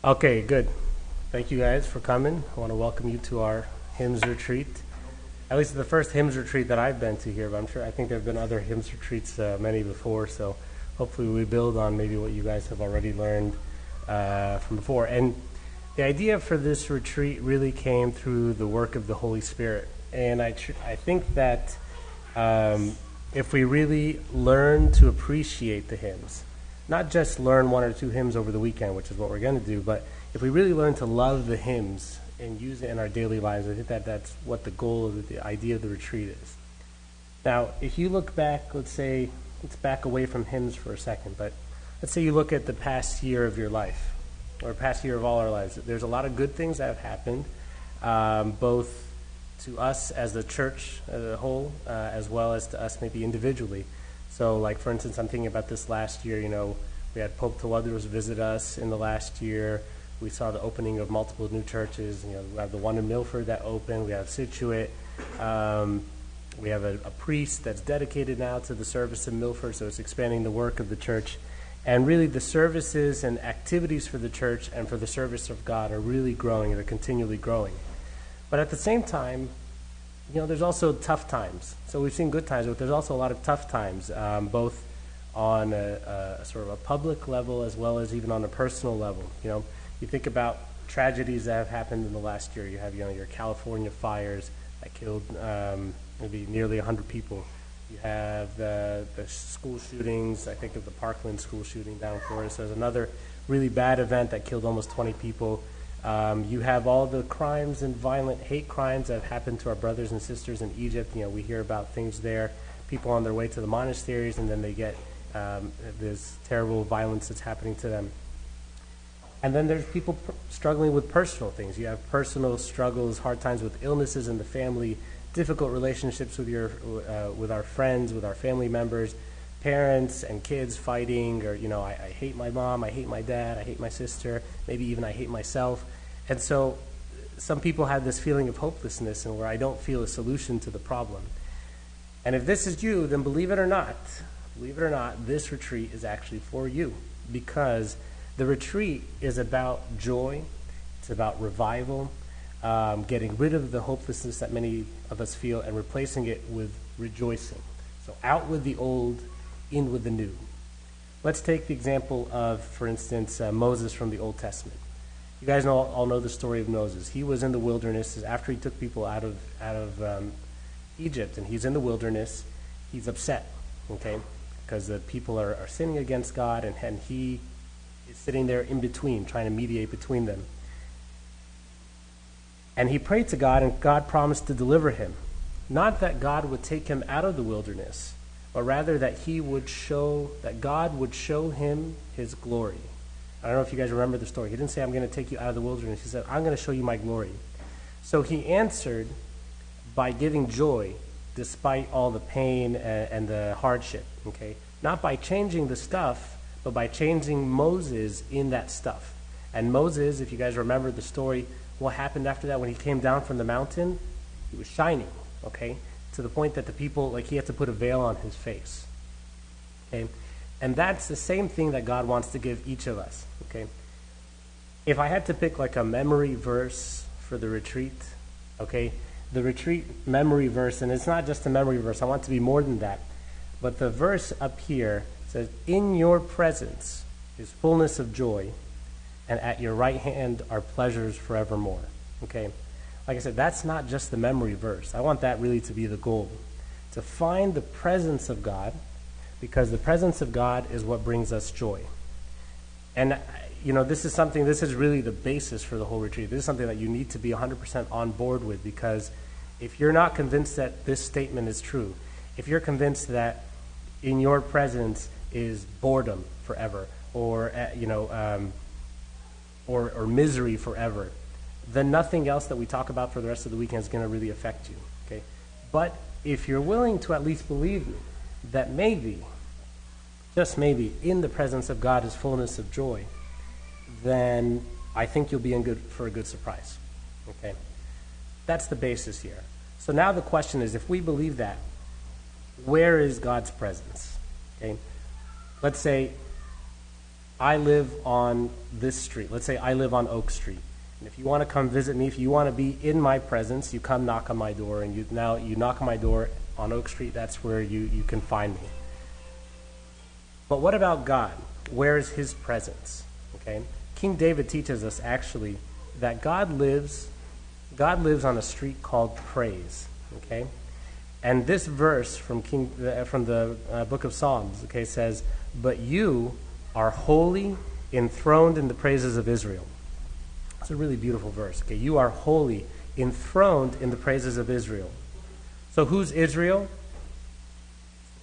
Okay, good. Thank you guys for coming. I want to welcome you to our hymns retreat. At least the first hymns retreat that I've been to here, but I think there have been other hymns retreats, many before, so hopefully we build on maybe what you guys have already learned from before. And the idea for this retreat really came through the work of the Holy Spirit. And I think that if we really learn to appreciate the hymns, not just learn one or two hymns over the weekend, which is what we're going to do, but if we really learn to love the hymns and use it in our daily lives, I think that's what the goal of the idea of the retreat is. Now, if you look back, let's back away from hymns for a second, but let's say you look at the past year of your life, or past year of all our lives. There's a lot of good things that have happened, both to us as the church as a whole, as well as to us maybe individually. So, like, for instance, I'm thinking about this last year, we had Pope Tawadros visit us in the last year. We saw the opening of multiple new churches. We have the one in Milford that opened. We have Scituate. We have a priest that's dedicated now to the service in Milford, so it's expanding the work of the church. And really the services and activities for the church and for the service of God are really growing. They're continually growing. But at the same time, there's also tough times. So we've seen good times, but there's also a lot of tough times, both on a sort of a public level as well as even on a personal level. You think about tragedies that have happened in the last year. You have, your California fires that killed maybe nearly 100 people. You have the school shootings. I think of the Parkland school shooting down in Florida. So there's another really bad event that killed almost 20 people. You have all the crimes and violent hate crimes that have happened to our brothers and sisters in Egypt. We hear about things there, people on their way to the monasteries, and then they get this terrible violence that's happening to them. And then there's people struggling with personal things. You have personal struggles, hard times with illnesses in the family, difficult relationships with our friends, with our family members, parents and kids fighting, or, I hate my mom, I hate my dad, I hate my sister, maybe even I hate myself. And so some people have this feeling of hopelessness and where I don't feel a solution to the problem. And if this is you, then believe it or not, this retreat is actually for you, because the retreat is about joy, it's about revival, getting rid of the hopelessness that many of us feel and replacing it with rejoicing. So out with the old, in with the new. Let's take the example of, for instance, Moses from the Old Testament. You guys all know the story of Moses. He was in the wilderness after he took people out of Egypt, and he's in the wilderness. He's upset, okay, because the people are sinning against God, and he is sitting there in between, trying to mediate between them. And he prayed to God, and God promised to deliver him. Not that God would take him out of the wilderness, but rather that God would show him his glory. I don't know if you guys remember the story. He didn't say, I'm going to take you out of the wilderness. He said, I'm going to show you my glory. So he answered by giving joy despite all the pain and the hardship, okay? Not by changing the stuff, but by changing Moses in that stuff. And Moses, if you guys remember the story, what happened after that when he came down from the mountain? He was shining, okay? To the point that the people, he had to put a veil on his face, okay? And that's the same thing that God wants to give each of us, okay? If I had to pick a memory verse for the retreat, okay, the retreat memory verse, and it's not just a memory verse, I want it to be more than that, but the verse up here says, in your presence is fullness of joy, and at your right hand are pleasures forevermore, okay? Like I said, that's not just the memory verse. I want that really to be the goal, to find the presence of God, because the presence of God is what brings us joy. And, this is really the basis for the whole retreat. This is something that you need to be 100% on board with, because if you're not convinced that this statement is true, if you're convinced that in your presence is boredom forever, or misery forever, then nothing else that we talk about for the rest of the weekend is going to really affect you, okay? But if you're willing to at least believe me, that maybe, just maybe, in the presence of God is fullness of joy, then I think you'll be for a good surprise, okay? That's the basis here. So now the question is, if we believe that, where is God's presence, okay? Let's say I live on this street. Let's say I live on Oak Street. And if you want to come visit me, if you want to be in my presence, you come knock on my door. And you knock on my door on Oak Street. That's where you can find me. But what about God? Where is his presence? Okay? King David teaches us actually that God lives on a street called praise. Okay? And this verse from the book of Psalms, okay, says, "But you are holy, enthroned in the praises of Israel." It's a really beautiful verse. Okay, you are holy, enthroned in the praises of Israel. So who's Israel?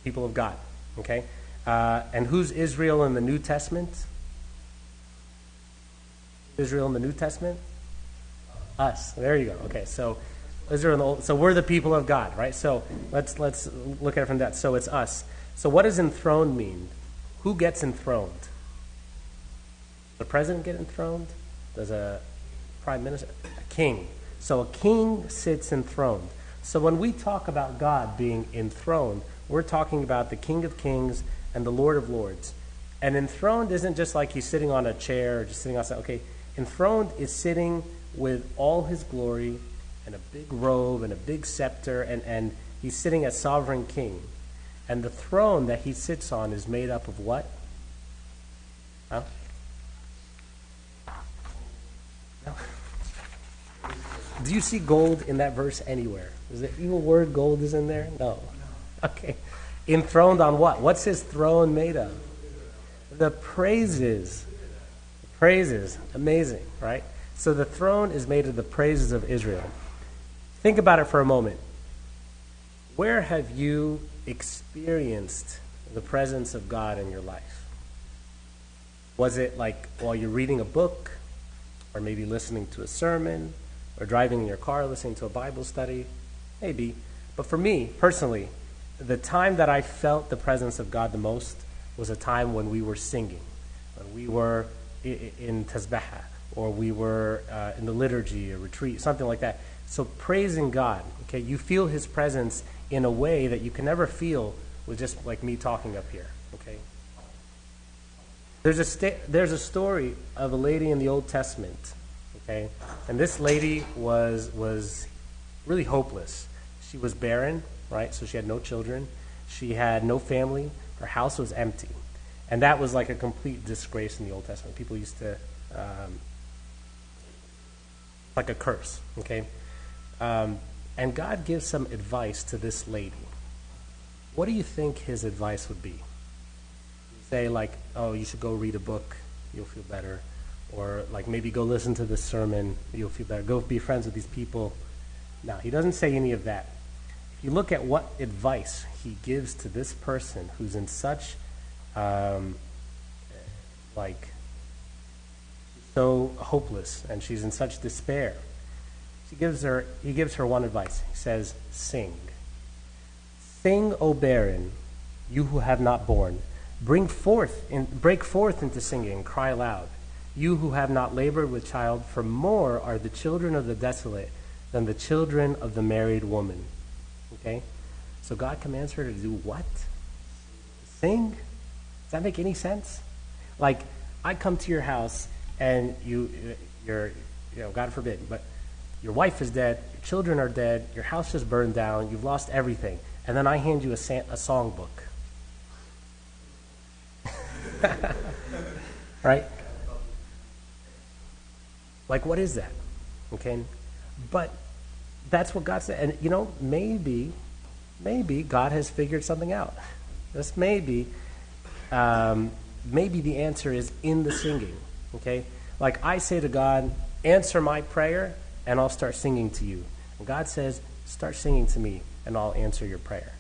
People of God. Okay, and who's Israel in the New Testament? Israel in the New Testament? Us. There you go. Okay, so Israel in the Old, so we're the people of God, right? So let's look at it from that. So it's us. So what does enthroned mean? Who gets enthroned? Does the president get enthroned? Does a prime minister? A king. So a king sits enthroned. So when we talk about God being enthroned, we're talking about the King of Kings and the Lord of Lords. And enthroned isn't just like he's sitting on a chair or just sitting outside. Okay, enthroned is sitting with all his glory and a big robe and a big scepter, and he's sitting as sovereign king. And the throne that he sits on is made up of what? Huh? No. Do you see gold in that verse anywhere? Is the evil word gold is in there? No. Okay. Enthroned on what? What's his throne made of? The praises. Praises. Amazing, right? So the throne is made of the praises of Israel. Think about it for a moment. Where have you experienced the presence of God in your life? Was it like while you're reading a book, or maybe listening to a sermon, or driving in your car listening to a Bible study? Maybe. But for me, personally, the time that I felt the presence of God the most was a time when we were singing, when we were in Tasbihah, or we were in the liturgy, a retreat, something like that. So praising God, okay, you feel his presence in a way that you can never feel with just like me talking up here, okay? There's a story of a lady in the Old Testament, okay? And this lady was really hopeless. She was barren, right? So she had no children. She had no family. Her house was empty. And that was like a complete disgrace in the Old Testament. People used to, like a curse, okay? And God gives some advice to this lady. What do you think his advice would be? Say like, oh, you should go read a book, you'll feel better. Or like maybe go listen to this sermon, you'll feel better. Go be friends with these people. No, he doesn't say any of that. If you look at what advice he gives to this person who's in such, so hopeless, and she's in such despair, he gives her one advice. He says, sing. Sing, O barren, you who have not borne. Break forth into singing, cry aloud. You who have not labored with child, for more are the children of the desolate than the children of the married woman. Okay? So God commands her to do what? Sing? Does that make any sense? Like, I come to your house and you're, God forbid, but your wife is dead, your children are dead, your house just burned down, you've lost everything, and then I hand you a songbook. Right? Like, what is that? Okay? But that's what God said. And, maybe God has figured something out. Just maybe the answer is in the singing. Okay? Like, I say to God, answer my prayer, and I'll start singing to you. And God says, start singing to me, and I'll answer your prayer.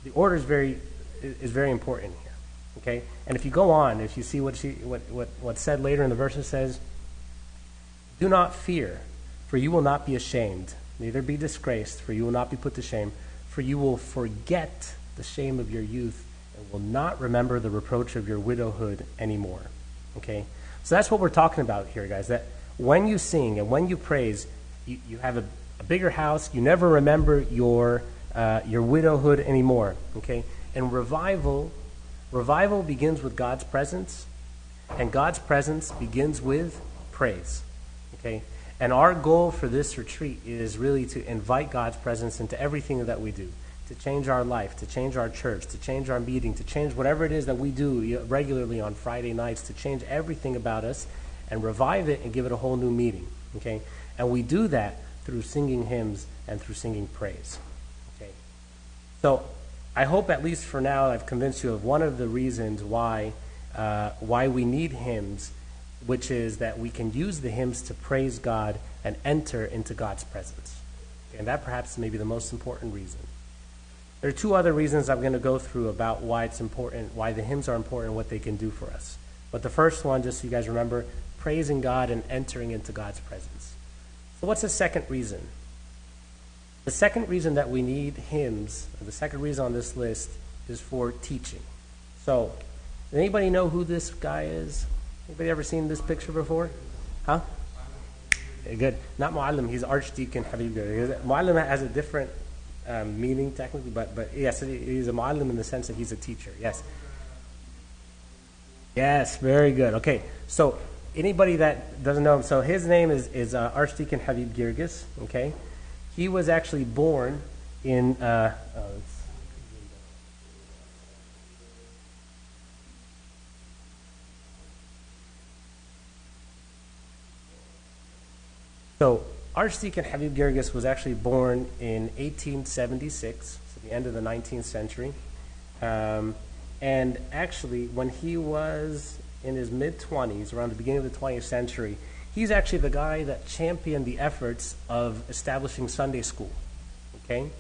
The order is very important here. Okay? And if you go on, if you see what's said later in the verse, it says, do not fear, for you will not be ashamed, neither be disgraced, for you will not be put to shame, for you will forget the shame of your youth and will not remember the reproach of your widowhood anymore. Okay? So that's what we're talking about here, guys, that when you sing and when you praise, you have a bigger house, you never remember your widowhood anymore. Okay? And revival begins with God's presence, And God's presence begins with praise. Okay? And our goal for this retreat is really to invite God's presence into everything that we do, to change our life, to change our church, to change our meeting, to change whatever it is that we do regularly on Friday nights, to change everything about us and revive it and give it a whole new meaning. Okay? And we do that through singing hymns and through singing praise. Okay? So I hope at least for now I've convinced you of one of the reasons why we need hymns, which is that we can use the hymns to praise God and enter into God's presence. Okay? And that perhaps may be the most important reason. There are two other reasons I'm going to go through about why it's important, why the hymns are important, what they can do for us. But the first one, just so you guys remember, praising God and entering into God's presence. So what's the second reason? The second reason that we need hymns, or the second reason on this list, is for teaching. So, does anybody know who this guy is? Anybody ever seen this picture before? Huh? Okay, good. Not Mu'allim, he's Archdeacon Habib. Mu'allim has a different meaning technically, but yes, he's a Mu'allim in the sense that he's a teacher. Yes. Yes, very good. Okay, so anybody that doesn't know him, so his name is Archdeacon Habib Girgis. Okay, he was actually born in so Archdeacon Habib Girgis was actually born in 1876, so the end of the 19th century. And actually, when he was in his mid-20s, around the beginning of the 20th century, he's actually the guy that championed the efforts of establishing Sunday school, okay?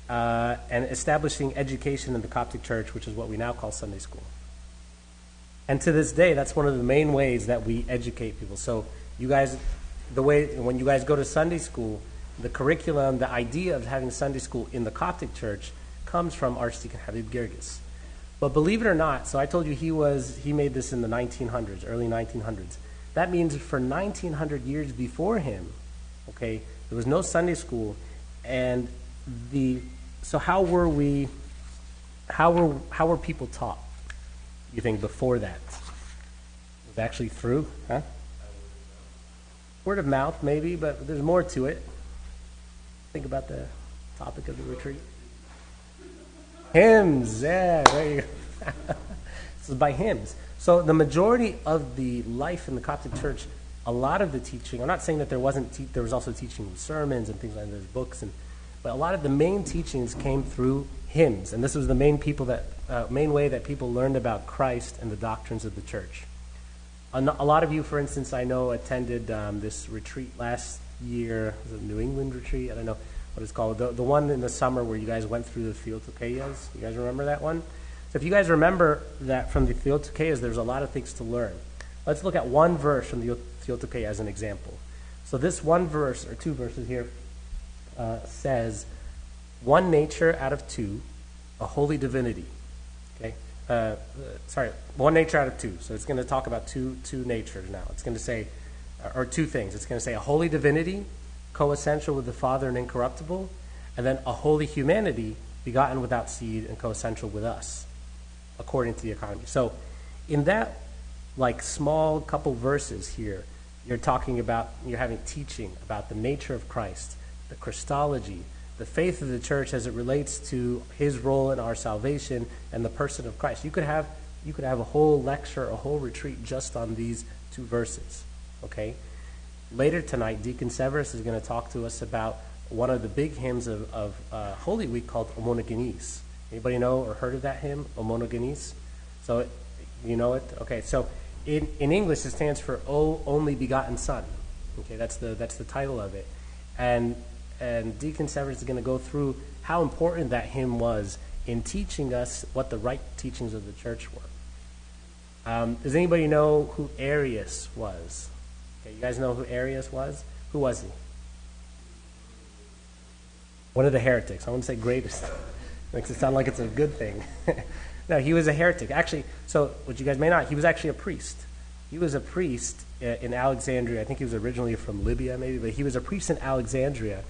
And establishing education in the Coptic Church, which is what we now call Sunday school. And to this day, that's one of the main ways that we educate people. So you guys, when you guys go to Sunday school, the curriculum, the idea of having Sunday school in the Coptic Church comes from Archdeacon Habib Girgis. But believe it or not, so I told you he made this in the 1900s, early 1900s. That means for 1900 years before him, okay, there was no Sunday school, and so how were people taught? You think before that? It was actually through, huh? Word of mouth, maybe, but there's more to it. Think about the topic of the retreat. Hymns, yeah, there you go. This is by hymns. So the majority of the life in the Coptic Church, a lot of the teaching, I'm not saying that there was also teaching with sermons and things like that, there's books, but a lot of the main teachings came through hymns, and this was the main way that people learned about Christ and the doctrines of the church. A lot of you, for instance, I know attended this retreat last year, was it New England retreat? I don't know what it's called. The one in the summer where you guys went through the Theotokeias. You guys remember that one? So if you guys remember that from the Theotokeias, there's a lot of things to learn. Let's look at one verse from the Theotokeia as an example. So this one verse, or two verses here, says, one nature out of two, a holy divinity. Okay? One nature out of two. So it's going to talk about two natures now. It's going to say, or two things. It's going to say a holy divinity, co-essential with the Father and incorruptible, and then a holy humanity, begotten without seed and co-essential with us, according to the economy. So in that small couple verses here, you're having teaching about the nature of Christ, the Christology, the faith of the church as it relates to his role in our salvation and the person of Christ. You could have a whole lecture, a whole retreat just on these two verses. Okay? Later tonight, Deacon Severus is going to talk to us about one of the big hymns of Holy Week called O Monogenes. Anybody know or heard of that hymn, O Monogenes? So, you know it? Okay, so in English it stands for O Only Begotten Son. Okay, that's the title of it. And Deacon Severus is going to go through how important that hymn was in teaching us what the right teachings of the church were. Does anybody know who Arius was? Okay, you guys know who Arius was? Who was he? One of the heretics. I wouldn't say greatest. Makes it sound like it's a good thing. No, he was a heretic. Actually, so what you guys may not, he was actually a priest. He was a priest in Alexandria. I think he was originally from Libya maybe, but he was a priest in Alexandria.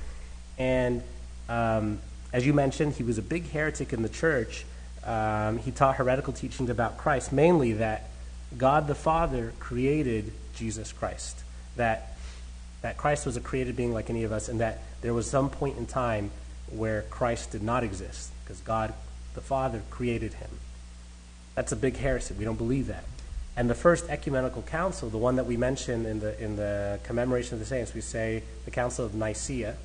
And as you mentioned, he was a big heretic in the church. He taught heretical teachings about Christ, mainly that God the Father created Jesus Christ. That Christ was a created being like any of us, and that there was some point in time where Christ did not exist, because God the Father created him. That's a big heresy. We don't believe that. And the first ecumenical council, the one that we mentioned in the commemoration of the saints, we say the Council of Nicaea,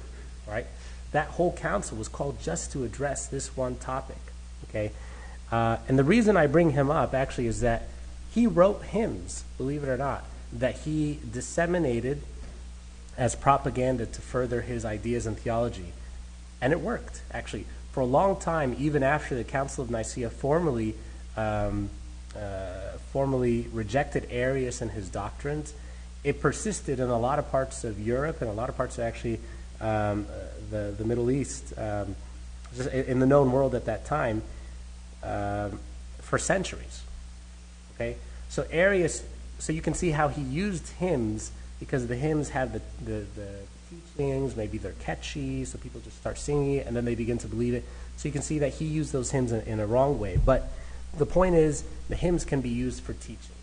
right? That whole council was called just to address this one topic, okay? And the reason I bring him up, actually, is that he wrote hymns, believe it or not, that he disseminated as propaganda to further his ideas and theology. And it worked, actually. For a long time, even after the Council of Nicaea formally rejected Arius and his doctrines, it persisted in a lot of parts of Europe and a lot of parts of actually the Middle East, in the known world at that time, for centuries. Okay, so Arius, so you can see how he used hymns, because the hymns have the teachings, maybe they're catchy, so people just start singing it and then they begin to believe it. So you can see that he used those hymns in a wrong way. But the point is, the hymns can be used for teaching.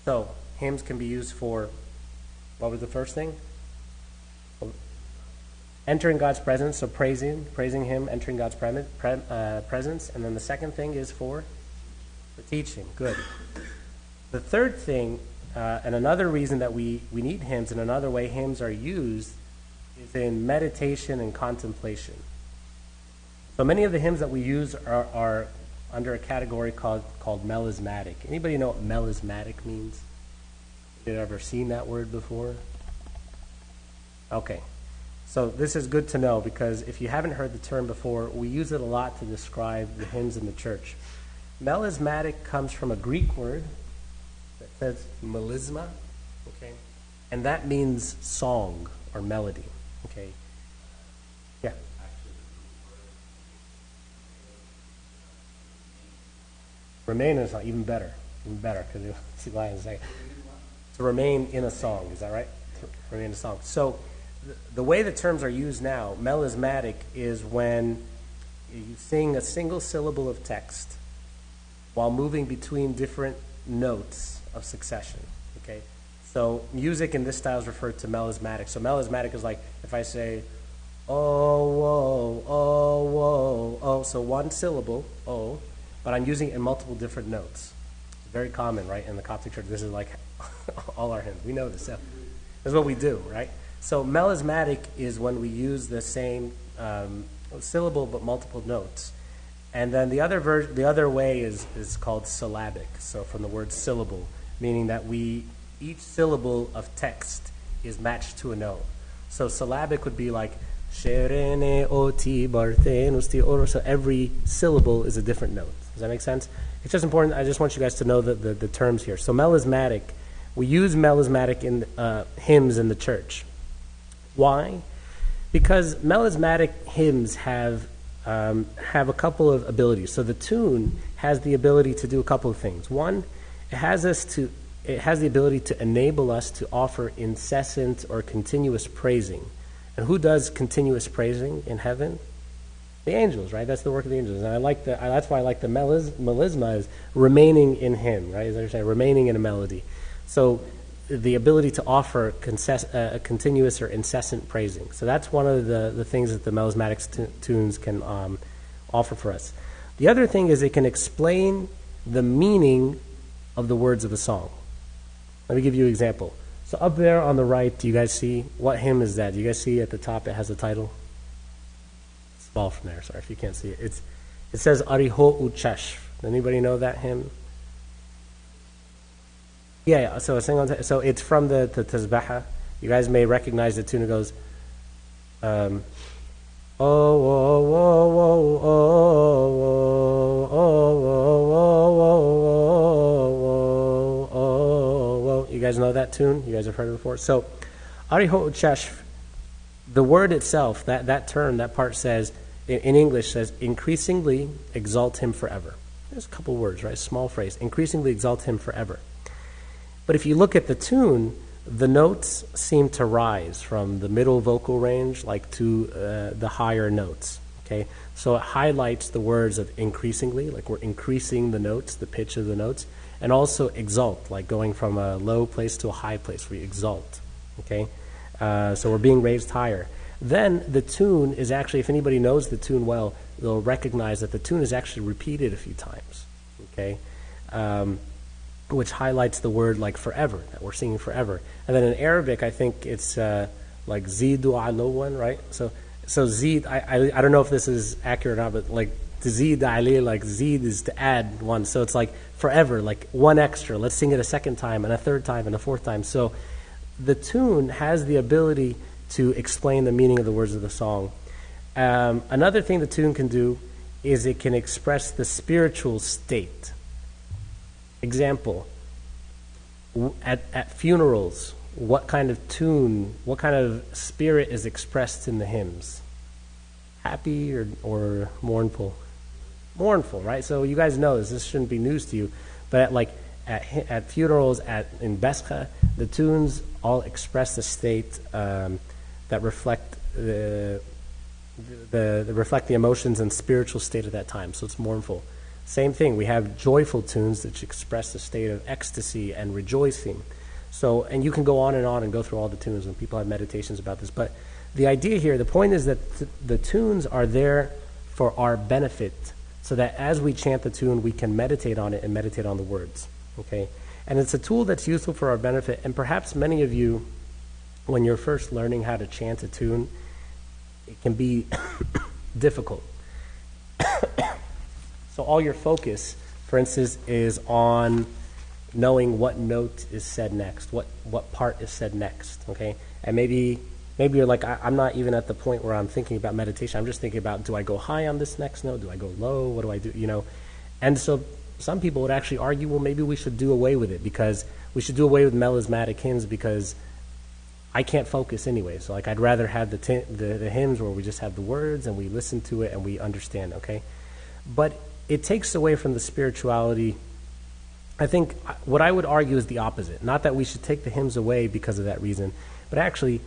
So hymns can be used for, what was the first thing? Entering God's presence, so praising him, entering God's presence. And then the second thing is for teaching. Good. The third thing, and another reason that we need hymns, and another way hymns are used, is in meditation and contemplation. So many of the hymns that we use are under a category called melismatic. Anybody know what melismatic means? Have you ever seen that word before? Okay. So this is good to know, because if you haven't heard the term before, we use it a lot to describe the hymns in the church. Melismatic comes from a Greek word that says melisma, okay? And that means song or melody, okay? Yeah. Remain is even better, because you'll see why in a second. To remain in a song, is that right? To remain in a song. So the way the terms are used now, melismatic, is when you sing a single syllable of text while moving between different notes of succession, okay? So music in this style is referred to melismatic. So melismatic is like if I say, oh, whoa, oh, whoa, oh, so one syllable, oh, but I'm using it in multiple different notes. It's very common, right, in the Coptic church. This is like all our hymns. We know this. So this is what we do, right? So melismatic is when we use the same syllable but multiple notes. And then the other way is called syllabic. So from the word syllable, meaning that each syllable of text is matched to a note. So syllabic would be like sherene oti barthenusti oro. So every syllable is a different note. Does that make sense? It's just important. I just want you guys to know the terms here. So melismatic, we use melismatic in hymns in the church. Why? Because melismatic hymns have a couple of abilities. So the tune has the ability to do a couple of things. One, it has the ability to enable us to offer incessant or continuous praising. And who does continuous praising in heaven? The angels, right? That's the work of the angels. And that's why I like the melisma, is remaining in him, right? As I say, remaining in a melody. So the ability to offer a continuous or incessant praising. So that's one of the things that the melismatic tunes can offer for us. The other thing is it can explain the meaning of the words of a song. Let me give you an example. So up there on the right, do you guys see, what hymn is that? Do you guys see at the top it has a title? Small from there, sorry if you can't see it. It says Ariho Uchashv. Anybody know that hymn? Yeah, so it's from the Tazbaha. You guys may recognize the tune. It goes, oh, oh, oh, oh, oh, oh, oh, oh, oh. You guys know that tune? You guys have heard it before? So, Ariho Uchashv, the word itself, that term, that part says, in English says, increasingly exalt him forever. There's a couple words, right? Small phrase. Increasingly exalt him forever. But if you look at the tune, the notes seem to rise from the middle vocal range to the higher notes. Okay, so it highlights the words of increasingly, like we're increasing the notes, the pitch of the notes, and also exalt, like going from a low place to a high place. We exalt, okay? So we're being raised higher. Then the tune is actually, if anybody knows the tune well, they'll recognize that the tune is actually repeated a few times, okay? Which highlights the word like forever, that we're singing forever. And then in Arabic, I think it's like zidu alowan, right? So zid, I don't know if this is accurate or not, but like to zid ali, like zid is to add one. So it's like forever, like one extra. Let's sing it a second time and a third time and a fourth time. So the tune has the ability to explain the meaning of the words of the song. Another thing the tune can do is it can express the spiritual state. Example, at funerals, what kind of tune, what kind of spirit is expressed in the hymns? Happy or mournful? Mournful, right? So you guys know this shouldn't be news to you, but at funerals, in Bescha, the tunes all express the state that reflect reflect the emotions and spiritual state of that time. So it's mournful. Same thing, we have joyful tunes that express the state of ecstasy and rejoicing. So, and you can go on and go through all the tunes, and people have meditations about this. But the idea here, the point is that the tunes are there for our benefit, so that as we chant the tune, we can meditate on it and meditate on the words. Okay? And it's a tool that's useful for our benefit. And perhaps many of you, when you're first learning how to chant a tune, it can be difficult. So all your focus, for instance, is on knowing what note is said next, what part is said next, okay? And maybe you're like, I'm not even at the point where I'm thinking about meditation. I'm just thinking about, do I go high on this next note? Do I go low? What do I do? You know? And so some people would actually argue, well, maybe we should do away with it, because we should do away with melismatic hymns, because I can't focus anyway. So like, I'd rather have the hymns where we just have the words and we listen to it and we understand, okay? But it takes away from the spirituality. I think what I would argue is the opposite. Not that we should take the hymns away because of that reason, but actually,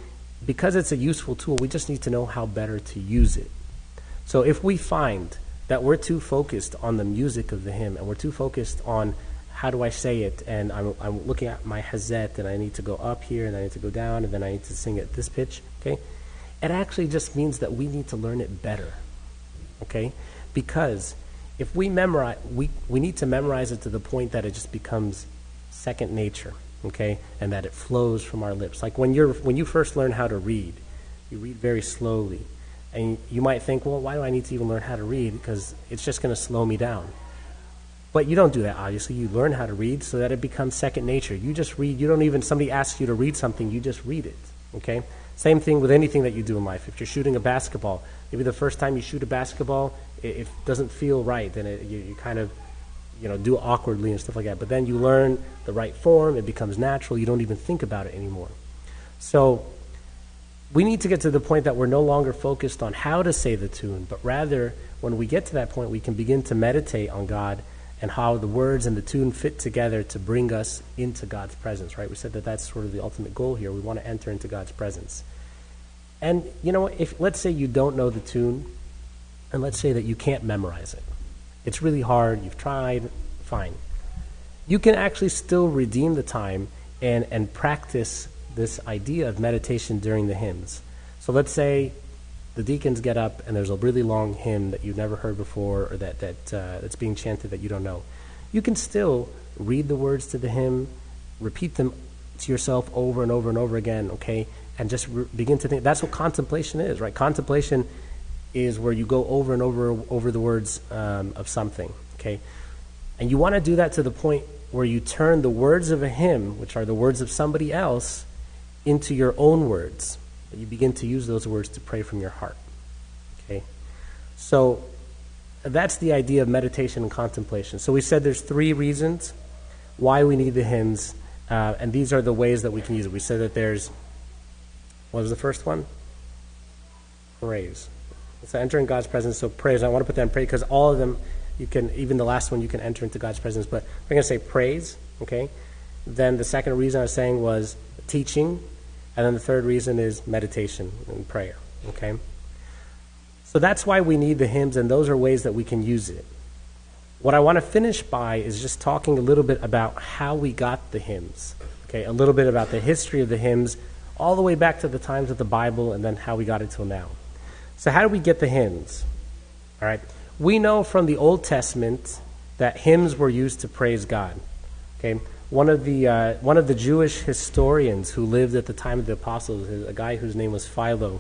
because it's a useful tool, we just need to know how better to use it. So if we find that we're too focused on the music of the hymn, and we're too focused on how do I say it, and I'm looking at my hazet, and I need to go up here, and I need to go down, and then I need to sing at this pitch, okay? It actually just means that we need to learn it better, okay? Because if we memorize, we need to memorize it to the point that it just becomes second nature, okay, and that it flows from our lips. Like when you first learn how to read, you read very slowly, and you might think, well, why do I need to even learn how to read? Because it's just going to slow me down. But you don't do that, obviously. You learn how to read so that it becomes second nature. You just read. You don't even, somebody asks you to read something, you just read it, okay? Same thing with anything that you do in life. If you're shooting a basketball, maybe the first time you shoot a basketball, it doesn't feel right, then you kind of, do awkwardly and stuff like that. But then you learn the right form, it becomes natural, you don't even think about it anymore. So we need to get to the point that we're no longer focused on how to say the tune, but rather, when we get to that point, we can begin to meditate on God and how the words and the tune fit together to bring us into God's presence, right? We said that that's sort of the ultimate goal here. We want to enter into God's presence. And, if let's say you don't know the tune, and let's say that you can't memorize it. It's really hard, you've tried, fine. You can actually still redeem the time and practice this idea of meditation during the hymns. So let's say the deacons get up and there's a really long hymn that you've never heard before, or that's being chanted that you don't know. You can still read the words to the hymn, repeat them to yourself over and over and over again, okay? And just begin to think. That's what contemplation is, right? Contemplation is where you go over and over the words of something, okay? And you want to do that to the point where you turn the words of a hymn, which are the words of somebody else, into your own words. You begin to use those words to pray from your heart, okay? So that's the idea of meditation and contemplation. So we said there's 3 reasons why we need the hymns, and these are the ways that we can use it. We said that there's, what was the first one? Praise. So entering God's presence, so praise. I want to put that in praise because all of them, you can, even the last one, you can enter into God's presence. But we're going to say praise, okay? Then the second reason I was saying was teaching. And then the third reason is meditation and prayer, okay? So that's why we need the hymns, and those are ways that we can use it. What I want to finish by is just talking a little bit about how we got the hymns. Okay, a little bit about the history of the hymns, all the way back to the times of the Bible, and then how we got it till now. So how do we get the hymns? All right, we know from the Old Testament that hymns were used to praise God. Okay, one of the Jewish historians who lived at the time of the apostles, a guy whose name was Philo,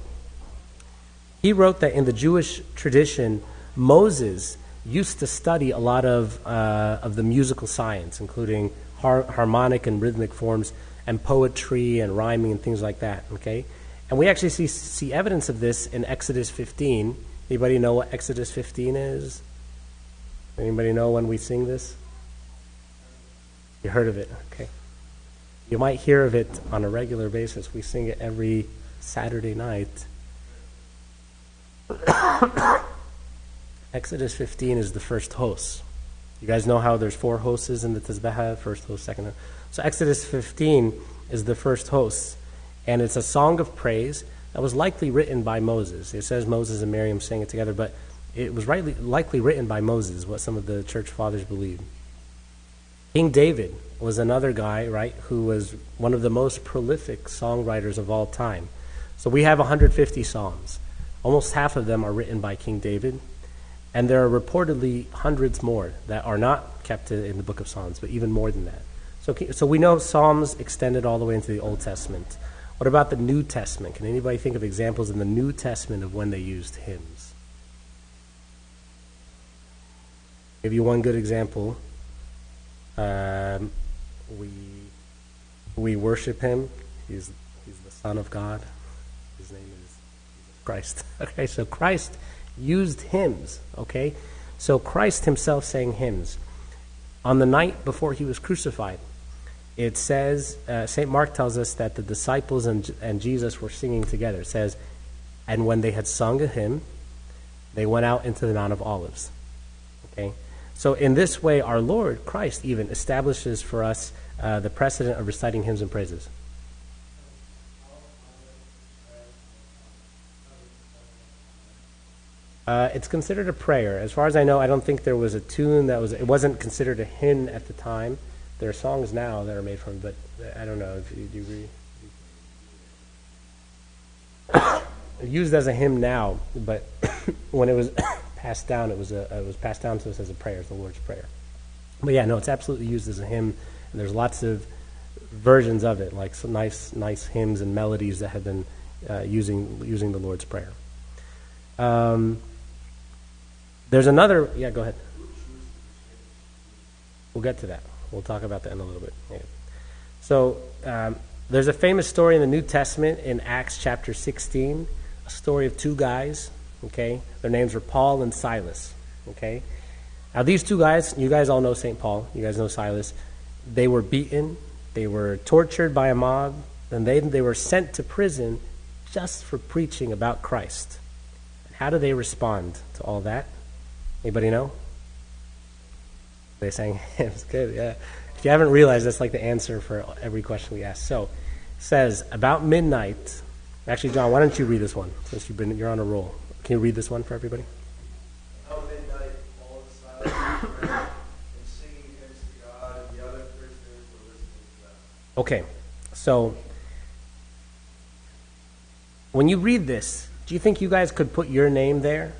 he wrote that in the Jewish tradition, Moses used to study a lot of the musical science, including harmonic and rhythmic forms, and poetry and rhyming and things like that. Okay, and we actually see evidence of this in Exodus 15. Anybody know what Exodus 15 is? Anybody know when we sing this? You heard of it? Okay. You might hear of it on a regular basis. We sing it every Saturday night. Exodus 15 is the first host. You guys know how there's 4 hosts in the Tazbehah, first host, second host. So Exodus 15 is the first host, and it's a song of praise that was likely written by Moses. It says Moses and Miriam sang it together, but it was likely written by Moses, what some of the church fathers believe. King David was another guy, right, who was one of the most prolific songwriters of all time. So we have 150 psalms. Almost half of them are written by King David, and there are reportedly hundreds more that are not kept in the book of Psalms, but even more than that. So we know Psalms extended all the way into the Old Testament. What about the New Testament? Can anybody think of examples in the New Testament of when they used hymns? I'll give you one good example. We worship him. He's the Son of God. His name is Christ. Okay, so Christ used hymns. Okay, so Christ himself sang hymns. On the night before he was crucified, it says, St. Mark tells us that the disciples and Jesus were singing together. It says, and when they had sung a hymn, they went out into the Mount of Olives. Okay, so in this way, our Lord, Christ, even establishes for us the precedent of reciting hymns and praises. It's considered a prayer. As far as I know, I don't think there was a tune it wasn't considered a hymn at the time. There are songs now that are made from it, but I don't know if you do agree. Used as a hymn now, but when it was passed down, it was passed down to us as a prayer, as the Lord's Prayer. But yeah, no, it's absolutely used as a hymn, and there's lots of versions of it, like some nice hymns and melodies that have been using the Lord's Prayer. There's another. Yeah, go ahead. We'll get to that. We'll talk about that in a little bit. Yeah. So there's a famous story in the New Testament in Acts chapter 16, a story of 2 guys. Okay, their names were Paul and Silas. Okay, now these 2 guys, you guys all know St. Paul. You guys know Silas. They were beaten. They were tortured by a mob, and they were sent to prison just for preaching about Christ. How do they respond to all that? Anybody know? They sang hymns. Good, yeah. If you haven't realized, that's like the answer for every question we ask. So, it says, about midnight. Actually, John, why don't you read this one, since you're on a roll. Can you read this one for everybody? About midnight, all of the silence was praying and singing hymns to God, and the other prisoners were listening to them. Okay, so when you read this, do you think you guys could put your name there?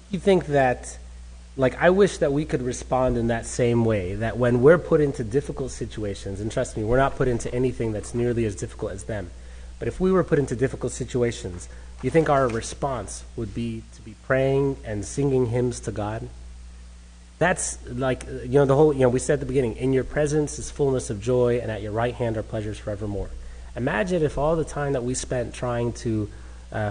You think that, I wish that we could respond in that same way, that when we're put into difficult situations, and trust me, we're not put into anything that's nearly as difficult as them, but if we were put into difficult situations, do you think our response would be to be praying and singing hymns to God? That's the whole, we said at the beginning, in your presence is fullness of joy, and at your right hand are pleasures forevermore. Imagine if all the time that we spent trying to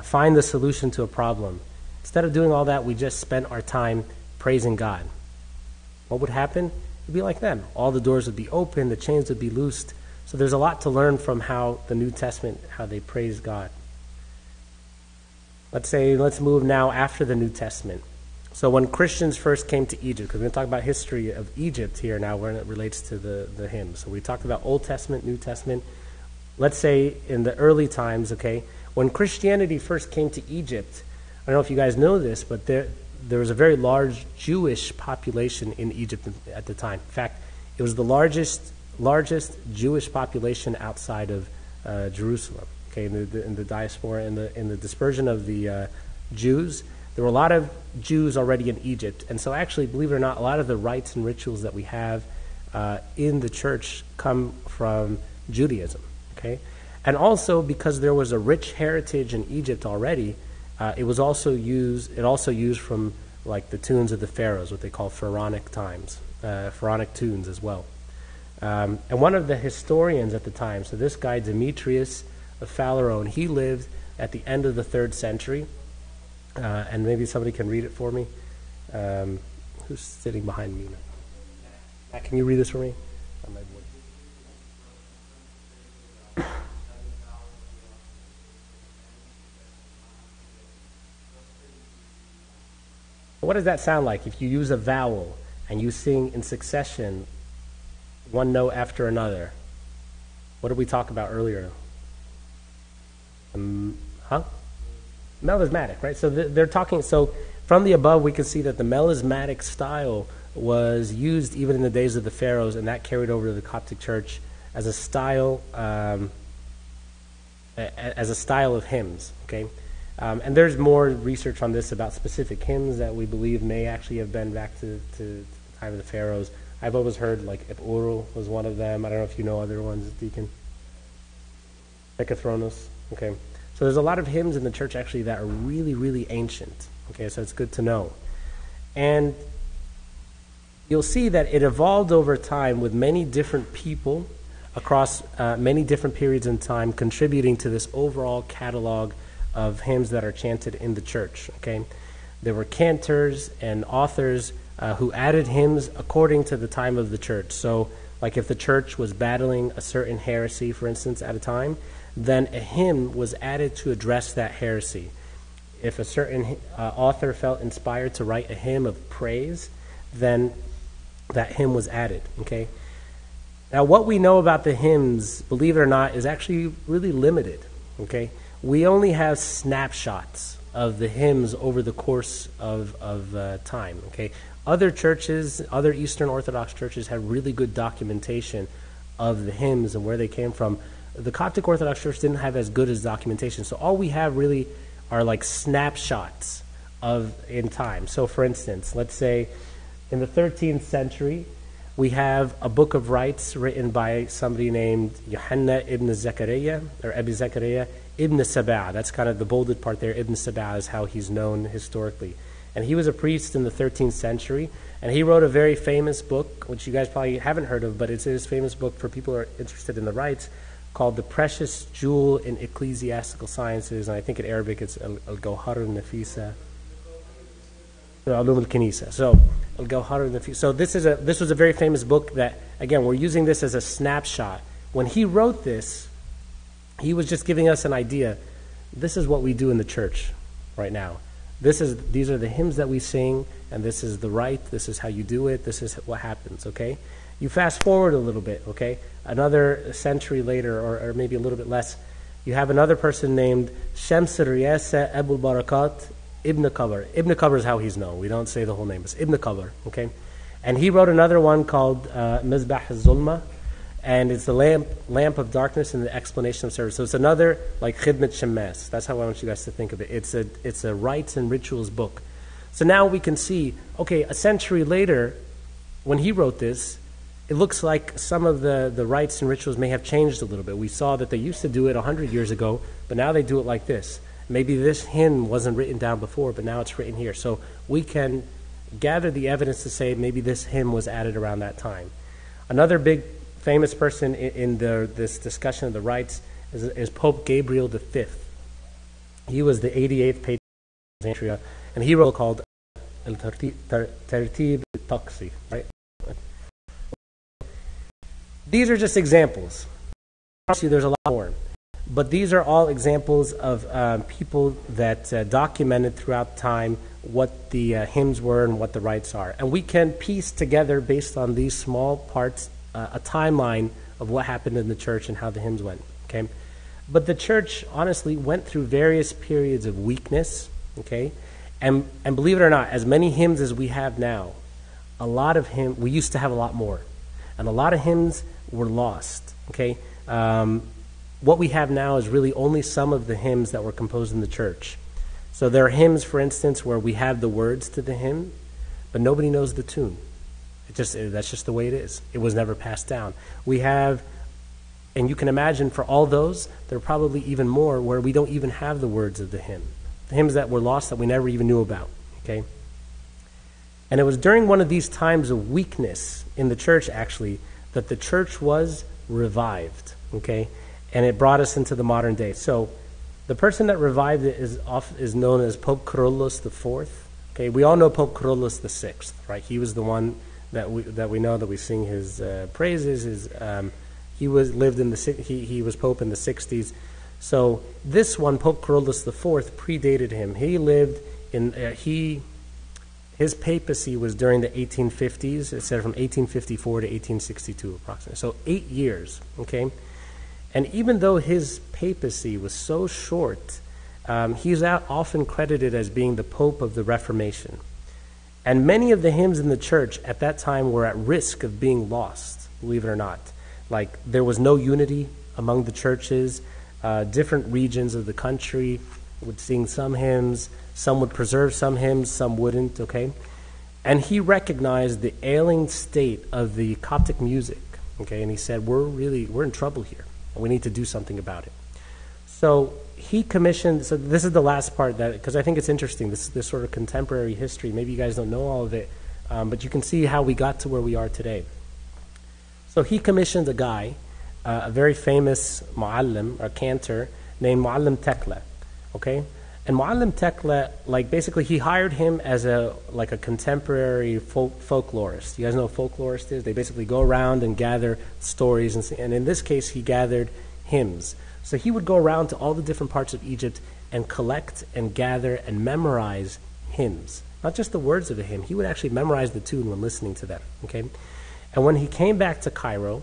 find the solution to a problem, instead of doing all that, we just spent our time praising God. What would happen? It would be like them. All the doors would be open, the chains would be loosed. So there's a lot to learn from how the New Testament, how they praise God. Let's move now after the New Testament. So when Christians first came to Egypt, because we're going to talk about history of Egypt here now when it relates to the hymns. So we talked about Old Testament, New Testament. Let's say in the early times, okay, when Christianity first came to Egypt, I don't know if you guys know this, but there was a very large Jewish population in Egypt at the time. In fact, it was the largest Jewish population outside of Jerusalem. Okay, in the diaspora, in the dispersion of the Jews, there were a lot of Jews already in Egypt, and so actually, believe it or not, a lot of the rites and rituals that we have in the church come from Judaism. Okay, and also because there was a rich heritage in Egypt already, it also used from like the tunes of the pharaohs, what they call pharaonic times, pharaonic tunes as well. And one of the historians at the time, so this guy Demetrius of Phaleron, he lived at the end of the 3rd century, and maybe somebody can read it for me. Who's sitting behind me now? Matt, can you read this for me? What does that sound like if you use a vowel and you sing in succession one note after another? What did we talk about earlier? Melismatic, right? So they're talking, so from the above we can see that the melismatic style was used even in the days of the pharaohs, and that carried over to the Coptic church as a style of hymns, okay? And there's more research on this about specific hymns that we believe may actually have been back to the time of the pharaohs. I've always heard like Epurul was one of them. I don't know if you know other ones, Deacon. Ekathronos. Okay. So there's a lot of hymns in the church actually that are really, really ancient. Okay, so it's good to know. And you'll see that it evolved over time with many different people across many different periods in time contributing to this overall catalog of hymns that are chanted in the church. Okay, there were cantors and authors who added hymns according to the time of the church. So, like if the church was battling a certain heresy, for instance, at a time, then a hymn was added to address that heresy. If a certain author felt inspired to write a hymn of praise, then that hymn was added. Okay. Now, what we know about the hymns, believe it or not, is actually really limited. Okay. We only have snapshots of the hymns over the course of time. Okay, other churches, other Eastern Orthodox churches, have really good documentation of the hymns and where they came from. The Coptic Orthodox Church didn't have as good as documentation, so all we have really are like snapshots in time. So, for instance, let's say in the 13th century, we have a book of rites written by somebody named Yohanna ibn Zechariah, or Abi Zechariah ibn Sabah. That's kind of the bolded part there. Ibn Sabah is how he's known historically. And he was a priest in the 13th century, and he wrote a very famous book, which you guys probably haven't heard of, but it's his famous book for people who are interested in the rites, called The Precious Jewel in Ecclesiastical Sciences, and I think in Arabic it's Al-Gawhar al-Nafisa. Ulum al-Kanisa. So, Al-Gawhar al-Nafisa. So this was a very famous book that, again, we're using this as a snapshot. When he wrote this, he was just giving us an idea. This is what we do in the church right now. These are the hymns that we sing, and this is the rite. This is how you do it. This is what happens, okay? You fast forward a little bit, okay? Another century later, or maybe a little bit less, you have another person named Shams al-Riyasa Abul Barakat Ibn Qabr. Ibn Qabr is how he's known. We don't say the whole name. It's Ibn Qabr, okay? And he wrote another one called Mizbah al-Zulma, and it's the lamp of darkness and the explanation of service. So it's another like Khidmat Shammas. That's how I want you guys to think of it. It's a rites and rituals book. So now we can see, okay, a century later, when he wrote this, it looks like some of the rites and rituals may have changed a little bit. We saw that they used to do it 100 years ago, but now they do it like this. Maybe this hymn wasn't written down before, but now it's written here. So we can gather the evidence to say maybe this hymn was added around that time. Another big famous person in this discussion of the rites is Pope Gabriel V. He was the 88th patron of Alexandria, and he wrote a book called Tartib al-Taqsi, right? These are just examples. Obviously, there's a lot more. But these are all examples of people that documented throughout time what the hymns were and what the rites are. And we can piece together, based on these small parts, a timeline of what happened in the church and how the hymns went. Okay, but the church honestly went through various periods of weakness. Okay, And believe it or not, as many hymns as we have now, we used to have a lot more. And a lot of hymns were lost, okay? What we have now is really only some of the hymns that were composed in the church. So there are hymns, for instance, where we have the words to the hymn, but nobody knows the tune. That's just the way it is. It was never passed down. We have, and you can imagine for all those, there are probably even more where we don't even have the words of the hymn. The hymns that were lost that we never even knew about, okay? And it was during one of these times of weakness in the church, actually, that the church was revived, okay? And it brought us into the modern day. So the person that revived it is known as Pope Kyrillos IV. Okay, we all know Pope Kyrillos VI, right? He was the one that we know, that we sing his praises. He was Pope in the 60s. So this one, Pope Kyrillos IV, predated him. He lived in his papacy was during the 1850s. It said from 1854 to 1862 approximately. So 8 years, okay? And even though his papacy was so short, he's often credited as being the Pope of the Reformation. And many of the hymns in the church at that time were at risk of being lost, believe it or not. Like, there was no unity among the churches. Different regions of the country would sing some hymns. Some would preserve some hymns, some wouldn't, okay? And he recognized the ailing state of the Coptic music, okay? And he said, we're in trouble here. We need to do something about it. So he commissioned, so this is the last part, because I think it's interesting, this sort of contemporary history. Maybe you guys don't know all of it, but you can see how we got to where we are today. So he commissioned a guy, a very famous muallim, or cantor, named Muallim Tekle, okay? And Muallim Tekle, like, basically he hired him as a contemporary folklorist. You guys know what folklorist is? They basically go around and gather stories, and in this case he gathered hymns. So he would go around to all the different parts of Egypt and collect and gather and memorize hymns. Not just the words of a hymn, he would actually memorize the tune when listening to them, okay? And when he came back to Cairo,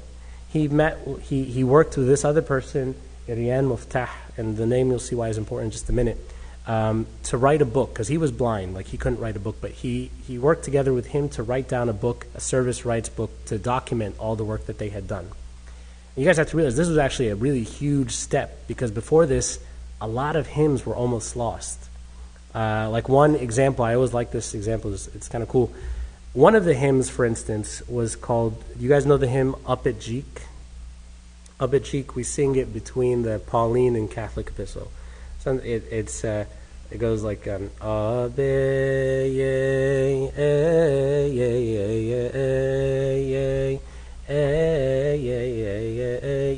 he worked with this other person, Irian Muftah, and the name you'll see why is important in just a minute, to write a book, because he was blind, like he couldn't write a book, but he worked together with him to write down a book, a service rights book, to document all the work that they had done. And you guys have to realize this was actually a really huge step, because before this, a lot of hymns were almost lost. Like one example, I always like this example, it's kind of cool. One of the hymns, for instance, was called, you guys know the hymn Up at Jeek? Up at Jeek, we sing it between the Pauline and Catholic Epistle. So it goes like, you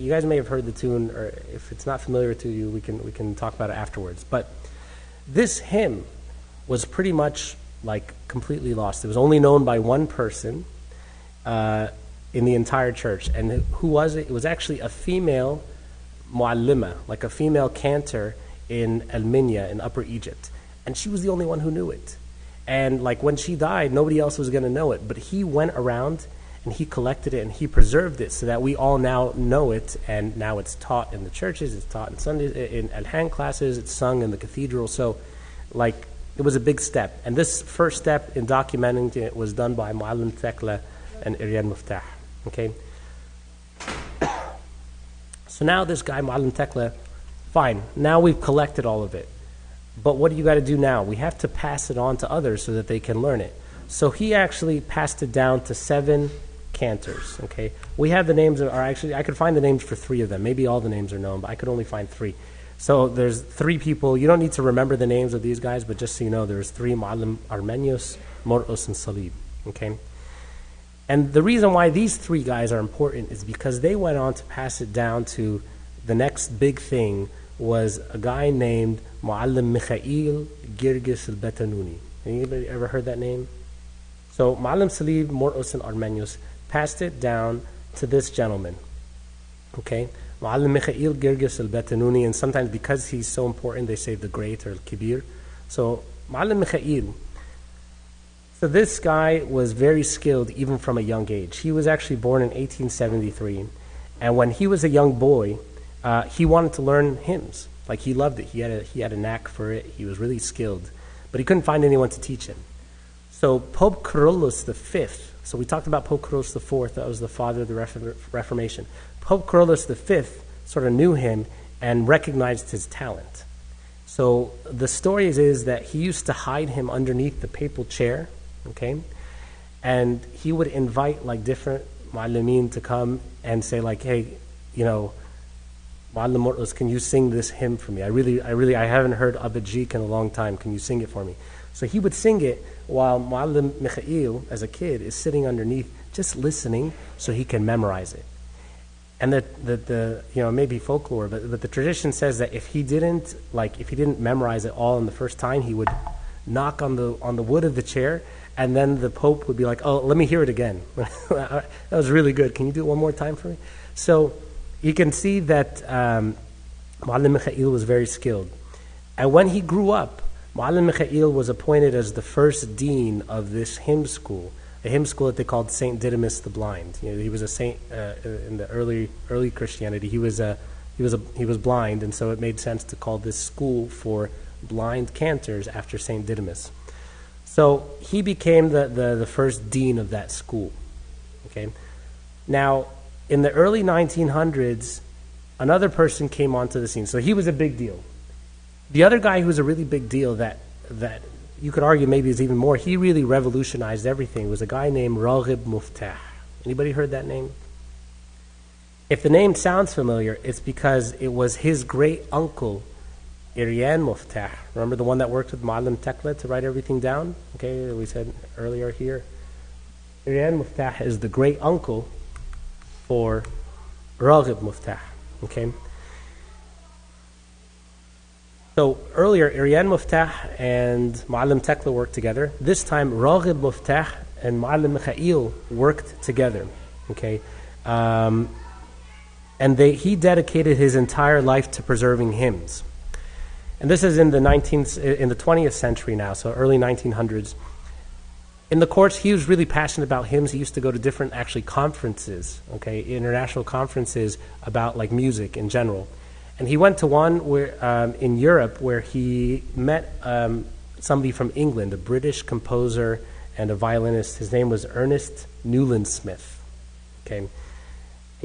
guys may have heard the tune, or if it's not familiar to you, we can talk about it afterwards. But this hymn was pretty much like completely lost. It was only known by one person in the entire church. And who was it? It was actually a female muallima, like a female cantor in Al-Minya in Upper Egypt. And she was the only one who knew it. And like when she died, nobody else was going to know it. But he went around and he collected it and he preserved it so that we all now know it. And now it's taught in the churches, it's taught in Sundays, in Al-Han classes, it's sung in the cathedral. So like, it was a big step. And this first step in documenting it was done by Muallim Tekle and Irian Muftah. Okay? So now this guy, Muallim Tekle, fine, now we've collected all of it. But what do you got to do now? We have to pass it on to others so that they can learn it. So he actually passed it down to 7 cantors. Okay? We have the names, I could find the names for 3 of them. Maybe all the names are known, but I could only find 3. So there's 3 people. You don't need to remember the names of these guys, but just so you know, there's 3 Muallim Armenios, Mor'os, and Salib. Okay? And the reason why these 3 guys are important is because they went on to pass it down to the next big thing was a guy named Muallim Mikhail Girgis al-Batanuni. Anybody ever heard that name? So Muallim Salib, Mor'os, and Armenios passed it down to this gentleman. Okay? Muallim Mikhail Girgis al-Batanuni, and sometimes because he's so important, they say the great or al-Kibir. So Muallim Mikhail, so this guy was very skilled even from a young age. He was actually born in 1873, and when he was a young boy, he wanted to learn hymns. Like, he loved it. He had a knack for it. He was really skilled. but he couldn't find anyone to teach him. So Pope Carolus V, so we talked about Pope Carolus IV, that was the father of the Reformation. Pope Carolus V sort of knew him and recognized his talent. So the story is that he used to hide him underneath the papal chair, okay? And he would invite like different mu'allimeen to come and say like, hey, you know, Mu'allim Murtaz, can you sing this hymn for me? I haven't heard Abajik in a long time. Can you sing it for me? So he would sing it while Mu'allim Mikhail, as a kid, is sitting underneath just listening so he can memorize it. And the you know, maybe folklore, but the tradition says that if he didn't memorize it all in the first time, he would knock on the wood of the chair, and then the Pope would be like, oh, let me hear it again. That was really good. Can you do it one more time for me? So you can see that Mu'allim Mikhail was very skilled. And when he grew up, Mu'allim Mikhail was appointed as the first dean of this hymn school, a hymn school that they called Saint Didymus the Blind. You know, he was a saint in the early Christianity. He was blind, and so it made sense to call this school for blind cantors after Saint Didymus. So he became the first dean of that school. Okay, now in the early 1900s, another person came onto the scene. So he was a big deal. The other guy who was a really big deal that you could argue maybe is even more, he really revolutionized everything, was a guy named Raghib Muftah. Anybody heard that name? If the name sounds familiar, it's because it was his great uncle, Iryan Muftah. Remember the one that worked with Mu'allim Tekla to write everything down? Okay, we said earlier here. Iryan Muftah is the great uncle for Raghib Muftah. Okay? So earlier, Iryan Muftah and Mu'allim Tekla worked together. This time, Raghib Muftah and Mu'allim Mikhail worked together. Okay, and he dedicated his entire life to preserving hymns. And this is in the 20th century now, so early 1900s. In the courts, he was really passionate about hymns. He used to go to different conferences, okay, international conferences about like music in general. And he went to one where in Europe where he met somebody from England, a British composer and a violinist. His name was Ernest Newland Smith. Okay, and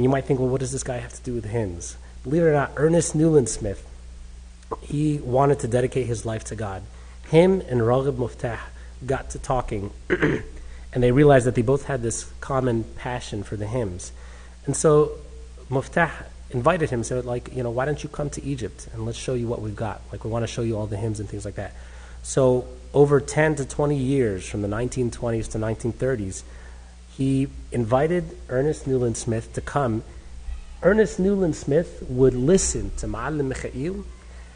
you might think, well, what does this guy have to do with hymns? Believe it or not, Ernest Newland Smith, he wanted to dedicate his life to God. Him and Raghib Muftah got to talking, and they realized that they both had this common passion for the hymns. And so Muftah invited him, said, like, you know, why don't you come to Egypt and let's show you what we've got. Like, we want to show you all the hymns and things like that. So over 10 to 20 years, from the 1920s to 1930s, he invited Ernest Newland Smith to come. Ernest Newland Smith would listen to Mu'allim Mikhail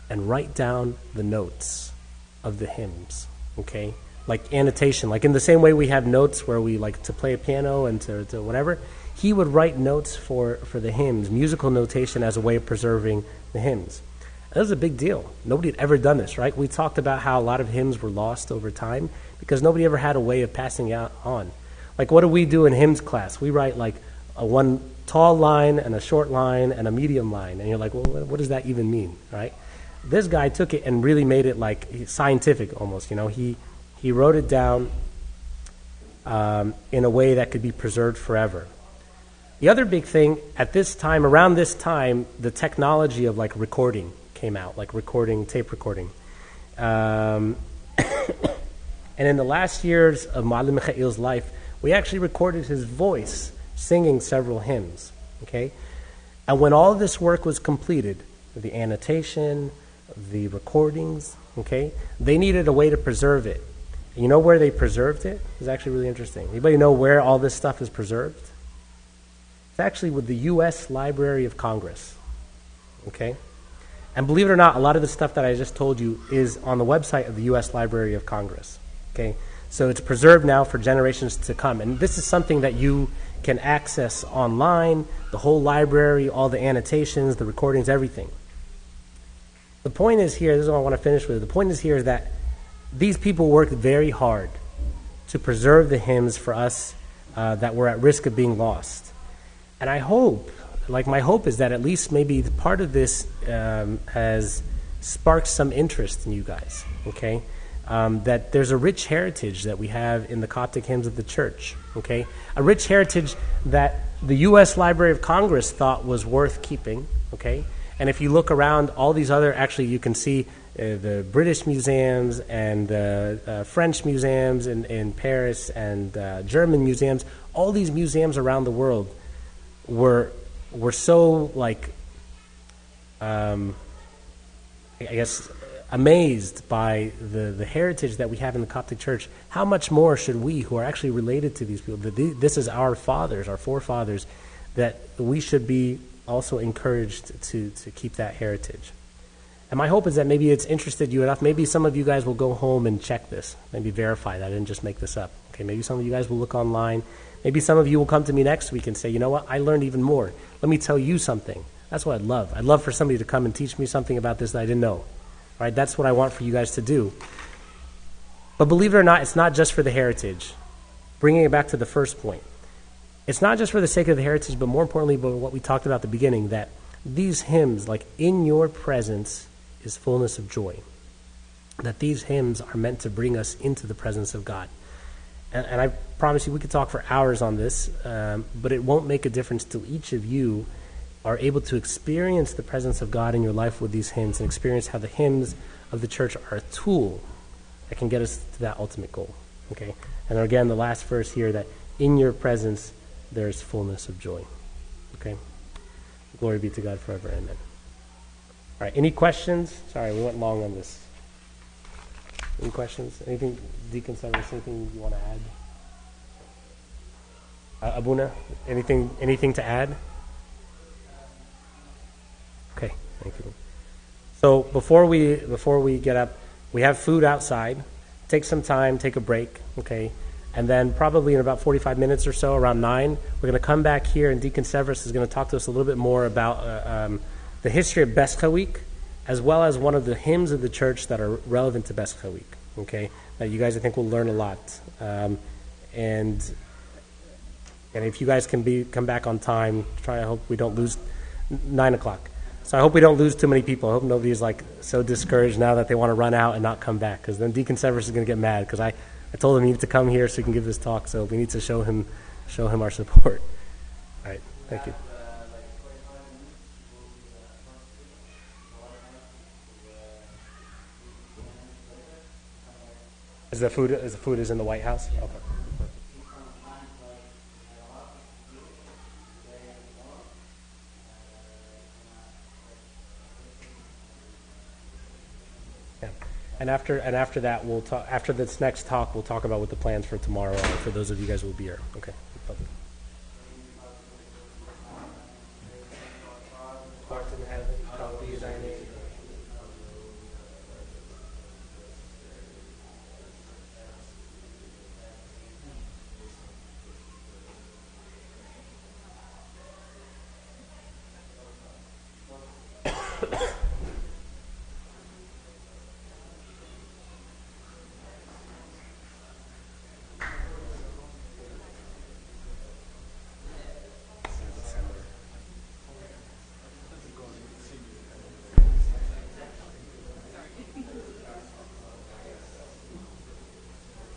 and write down the notes of the hymns, okay? Like annotation, like in the same way we have notes where we like to play a piano and to whatever, he would write notes for the hymns, musical notation as a way of preserving the hymns. That was a big deal. Nobody had ever done this, right? We talked about how a lot of hymns were lost over time because nobody ever had a way of passing it on. Like, what do we do in hymns class? We write like a one tall line and a short line and a medium line. And you're like, well, what does that even mean, right? This guy took it and really made it like scientific almost, you know. He wrote it down in a way that could be preserved forever. The other big thing at this time, around this time, the technology of like recording came out, like recording, tape recording. And in the last years of Mu'allim Mikhail's life, we actually recorded his voice singing several hymns, okay? And when all of this work was completed, the annotation, the recordings, okay, they needed a way to preserve it. And you know where they preserved it? It's actually really interesting. Anybody know where all this stuff is preserved? It's actually with the U.S. Library of Congress, okay? And believe it or not, a lot of the stuff that I just told you is on the website of the U.S. Library of Congress, okay? So it's preserved now for generations to come. And this is something that you can access online, the whole library, all the annotations, the recordings, everything. The point is here, this is what I want to finish with. The point is here is that these people worked very hard to preserve the hymns for us that were at risk of being lost. And I hope, like my hope is that at least maybe part of this has sparked some interest in you guys, okay? that there's a rich heritage that we have in the Coptic hymns of the church, okay? A rich heritage that the U.S. Library of Congress thought was worth keeping, okay? And if you look around, all these other, actually you can see the British museums and French museums in Paris and German museums, all these museums around the world were so, like, I guess, amazed by the heritage that we have in the Coptic Church. How much more should we, who are actually related to these people, this is our fathers, our forefathers, that we should be also encouraged to keep that heritage. And my hope is that maybe it's interested you enough. Maybe some of you guys will go home and check this, maybe verify that I didn't just make this up. Okay, maybe some of you guys will look online. Maybe some of you will come to me next week and say, you know what, I learned even more. Let me tell you something. That's what I'd love. I'd love for somebody to come and teach me something about this that I didn't know. All right, that's what I want for you guys to do. But believe it or not, it's not just for the heritage. Bringing it back to the first point. It's not just for the sake of the heritage, but more importantly, but what we talked about at the beginning, that these hymns, like in your presence is fullness of joy. That these hymns are meant to bring us into the presence of God. And I promise you we could talk for hours on this, but it won't make a difference till each of you are able to experience the presence of God in your life with these hymns and experience how the hymns of the church are a tool that can get us to that ultimate goal. Okay? And again, the last verse here, that in your presence there is fullness of joy. Okay? Glory be to God forever. Amen. All right, any questions? Sorry, we went long on this. Any questions? Anything, Deacon Severus, anything you want to add? Abuna, anything to add? Okay, thank you. So before we get up, we have food outside. Take some time, take a break, okay? And then probably in about 45 minutes or so, around 9, we're going to come back here, and Deacon Severus is going to talk to us a little bit more about the history of Bescha Week, as well as one of the hymns of the church that are relevant to Bescha Week, okay? That you guys, I think, will learn a lot. And if you guys can come back on time, I hope we don't lose 9 o'clock. So I hope we don't lose too many people. I hope nobody's like so discouraged now that they want to run out and not come back, because then Deacon Severus is going to get mad, because I told him he needed to come here so he can give this talk, so we need to show him our support. All right, thank you. Is the food is in the White House? Okay. Yeah. And after that, we'll talk. After this next talk, we'll talk about what the plans for tomorrow are for those of you guys who will be here. Okay.